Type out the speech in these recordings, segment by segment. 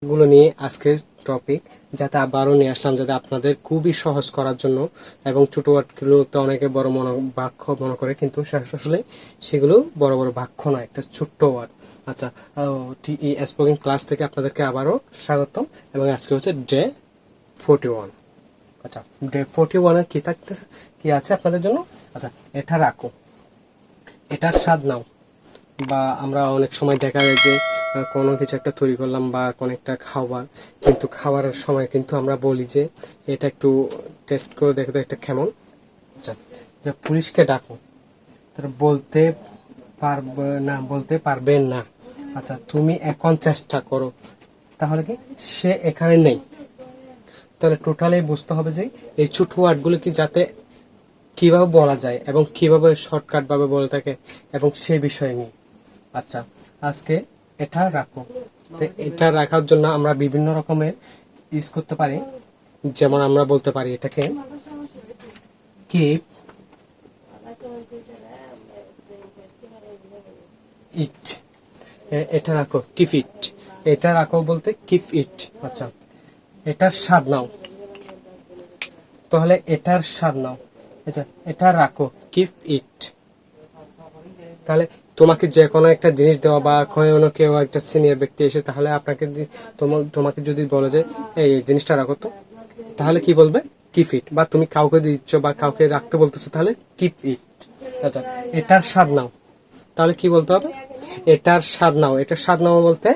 গুলো নিয়ে আজকের টপিক, যাতে আবারও নিয়ে আসলাম যাতে আপনাদের খুবই সহজ করার জন্য। এবং ছোট ওয়ার্ডগুলোতে অনেকে বড় বাক্য মনে করে, কিন্তু আসলে সেগুলো বড় বড় বাক্য নয়, একটা ছোট্ট ওয়ার্ড। আচ্ছা, টিই স্পোকেন ক্লাস থেকে আপনাদেরকে আবারও স্বাগতম। এবং আজকে হচ্ছে ডে 41। আচ্ছা, ডে 41-এর কি থাকতেছে, কি আছে আপনাদের জন্য? আচ্ছা, এটা রাখো, এটার স্বাদ নাও। বা আমরা অনেক সময় দেখা যায় যে কোনো কিছু একটা তৈরি করলাম বা কোনো একটা খাবার, কিন্তু খাবারের সময় কিন্তু আমরা বলি যে এটা একটু টেস্ট করে দেখো তো এটা কেমন। আচ্ছা, যে পুলিশকে ডাকো, তারা বলতে পারবে না, বলতে পারবেন না। আচ্ছা, তুমি এখন চেষ্টা করো, তাহলে কি সে এখানে নেই। তাহলে টোটালি বুঝতে হবে যে এই ছোট ওয়ার্ডগুলো কি যাতে কিভাবে বলা যায় এবং কিভাবে শর্টকাট ভাবে বলে থাকে এবং সে বিষয় নিয়ে। আচ্ছা, আজকে এটা রাখো, তো এটা রাখার জন্য আমরা বিভিন্ন রকমের ইউজ করতে পারি। যেমন আমরা বলতে পারি এটাকে কিপ ইট, এটা রাখো কিপ ইট, এটা রাখো বলতে কিপ ইট। আচ্ছা, এটার স্বাদ নাও, তাহলে এটার স্বাদ নাও। আচ্ছা, এটা রাখো কিপ ইট। তাহলে তোমাকে যে কোনো একটা জিনিস দেওয়া বা কোনো কেউ একটা সিনিয়র ব্যক্তি এসে তাহলে আপনাকে তোমাকে যদি বলে যে এই জিনিসটা রাখো, তো তাহলে কি বলবে? Keep it. বা তুমি কাউকে দিচ্ছ বা কাউকে রাখতে বলতেছো, তাহলে কিপ ইট। আচ্ছা, এটার স্বাদ নাও, তাহলে কি বলতে হবে? এটার স্বাদ নাও। এটার স্বাদ নাও বলতে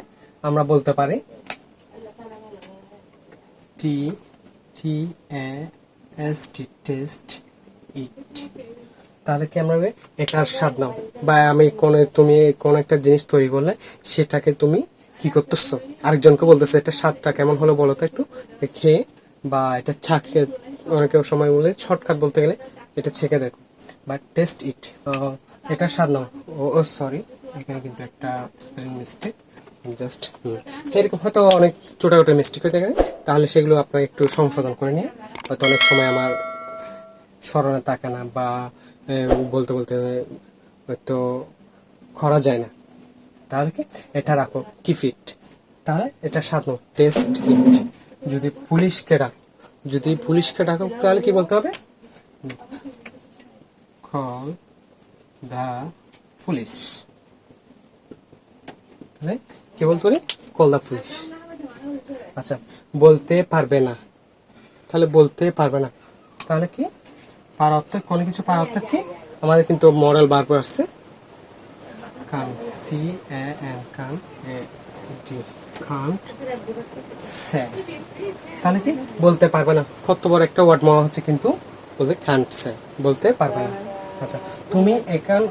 আমরা বলতে পারি টি টি এস টি, টেস্ট ইট। তাহলে কি আমরা এটার স্বাদ নাও। বা তুমি কোন একটা জিনিস তৈরি করলে সেটাকে তুমি কি করতেছো, আরেকজনকে বলতেছো এটা স্বাদটা কেমন হলো বলো তো একটু, খেয়ে বা এটা চাখে। অনেকে সময় বলে শর্টকাট বলতে গেলে এটা ছেঁকে দেখো বা টেস্ট ইট। এটার স্বাদ নাও। ও সরি, এখানে কিন্তু একটা স্পেলিং মিস্টেক, জাস্ট এরকম হয়তো অনেক ছোটখাটো মিস্টেক হয়ে থাকে, তাহলে সেগুলো আপনারা একটু সংশোধন করে নিয়ে। হয়তো অনেক সময় আমার স্মরণে থাকে না বা বলতে বলতে হয়তো করা যায় না, তাহলে কি এটা রাখো কিপ ইট। তাহলে এটা সাধনো টেস্ট ইট। যদি পুলিশকে ডাকো তাহলে কি বলতে হবে? Call the police. তাহলে কি বলতে পারি? Call the police. আচ্ছা, বলতে পারবে না, তাহলে বলতে পারবে না, তাহলে কি পারত্ব, কোনো কিছু পারত্ব কি আমাদের কিন্তু মডেল বার করে আসছে can't, C A N can't, A D can't সে। তাহলে কি বলতে পারবে না, কত বড় একটা ওয়ার্ড মনে হচ্ছে, কিন্তু বলতে কান্ট সে, বলতে পারবে না। আচ্ছা, তুমি এখন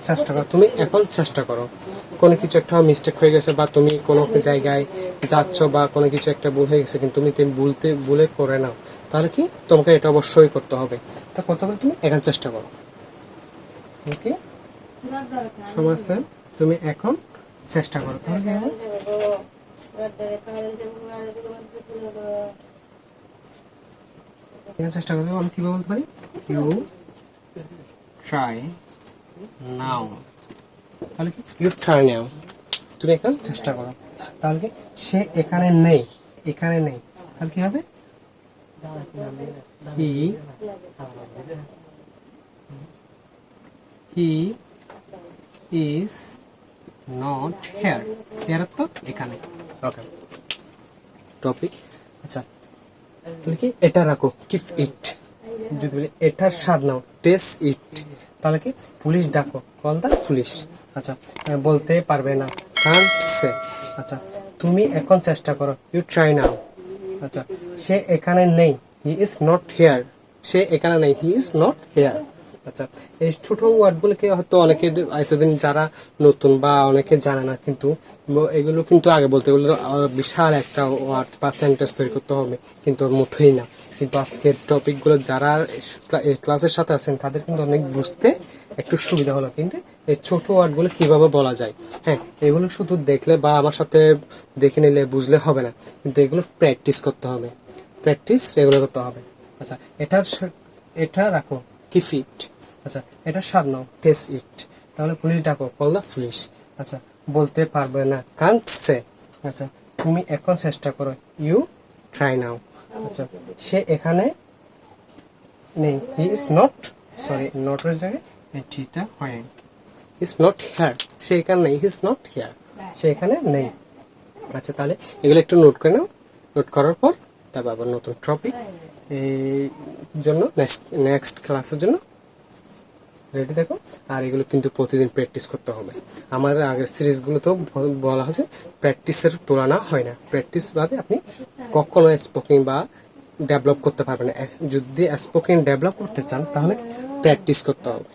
চেষ্টা করো, তুমি এখন চেষ্টা করো। কোনো কিছু একটা মিস্টেক হয়ে গেছে বা তুমি কোনো জায়গায় যাচ্ছ বা কোনো কিছু একটা ভুল হয়ে গেছে, কিন্তু তুমি ভুলে করে নাও, তাহলে কি তোমাকে এটা অবশ্যই করতে হবে। তা করতে হবে, তুমি এখন চেষ্টা করো। ওকে, সমস্যা, তুমি এখন চেষ্টা করো। তাহলে চেষ্টা করতে আমি কিভাবে বলতে পারি? You try now. তাহলে কি ইউ ট্রাই নাও, তুমি এখন চেষ্টা করো। তাহলে কি সে এখানে নেই, এখানে নেই, তাহলে কি হবে? He is not here. Here তো এখানে। Okay, topic. আচ্ছা, তাহলে কি এটা রাখো কিপ ইট। যদি বলি এটার স্বাদ নাও, টেস্ট ইট, তাহলে কি পুলিশ ডাকো, কল দা পুলিশ। আচ্ছা, বলতে পারবে না, কান্ট সে। আচ্ছা, তুমি এখন চেষ্টা করো, ইউ ট্রাই নাও। আচ্ছা, সে এখানে নেই, হি ইজ নট হেয়ার। সে এখানে নেই, হি ইজ নট হেয়ার। আচ্ছা, এই ছোট ওয়ার্ডগুলোকে হয়তো অনেকে এতদিন যারা নতুন বা অনেকে জানে না, কিন্তু এগুলো কিন্তু আগে বলতে গেলে বিশাল একটা ওয়ার্ড বা সেন্টেন্স তৈরি করতে হবে, কিন্তু মোটেই না। কিন্তু আজকের টপিকগুলো যারা ক্লাসের সাথে আছেন তাদের কিন্তু অনেক বুঝতে একটু সুবিধা হলো। কিন্তু এই ছোট ওয়ার্ডগুলো কিভাবে বলা যায়, হ্যাঁ, এগুলো শুধু দেখলে বা আমার সাথে দেখে নিলে বুঝলে হবে না, কিন্তু এগুলো প্র্যাকটিস করতে হবে, প্র্যাকটিস এগুলো করতে হবে। আচ্ছা, এটা রাখো কিপ ইট। আচ্ছা, এটা স্বাদ নাও, টেস্ট ইট। তাহলে পুলিশ ডাকো, কল দা পুলিশ। আচ্ছা, বলতে পারবে না, কান্ট সে। আচ্ছা, তুমি এখন চেষ্টা করো, ইউ ট্রাই নাও। আচ্ছা, সে এখানে নেই, হি ইজ নট, সরি নটের জায়গায় এই টিটা হয়, ইজ নট হিয়ার, সে এখানে নেই, হি ইজ নট হিয়ার, সে এখানে নেই। আচ্ছা, তাহলে এগুলো একটু নোট করে নাও। নোট করার পর তারপর আবার নতুন টপিক এই জন্য নেক্সট ক্লাসের জন্য রেডি থাকো। আর এগুলো কিন্তু প্রতিদিন প্র্যাকটিস করতে হবে। আমাদের আগের সিরিজগুলোতেও বলা হয়েছে প্র্যাকটিসের তুলনা হয় না, প্র্যাকটিস বাদে আপনি কখনো স্পোকিং বা ডেভেলপ করতে পারবেন না। যদি স্পোকিং ডেভেলপ করতে চান তাহলে প্র্যাকটিস করতে হবে।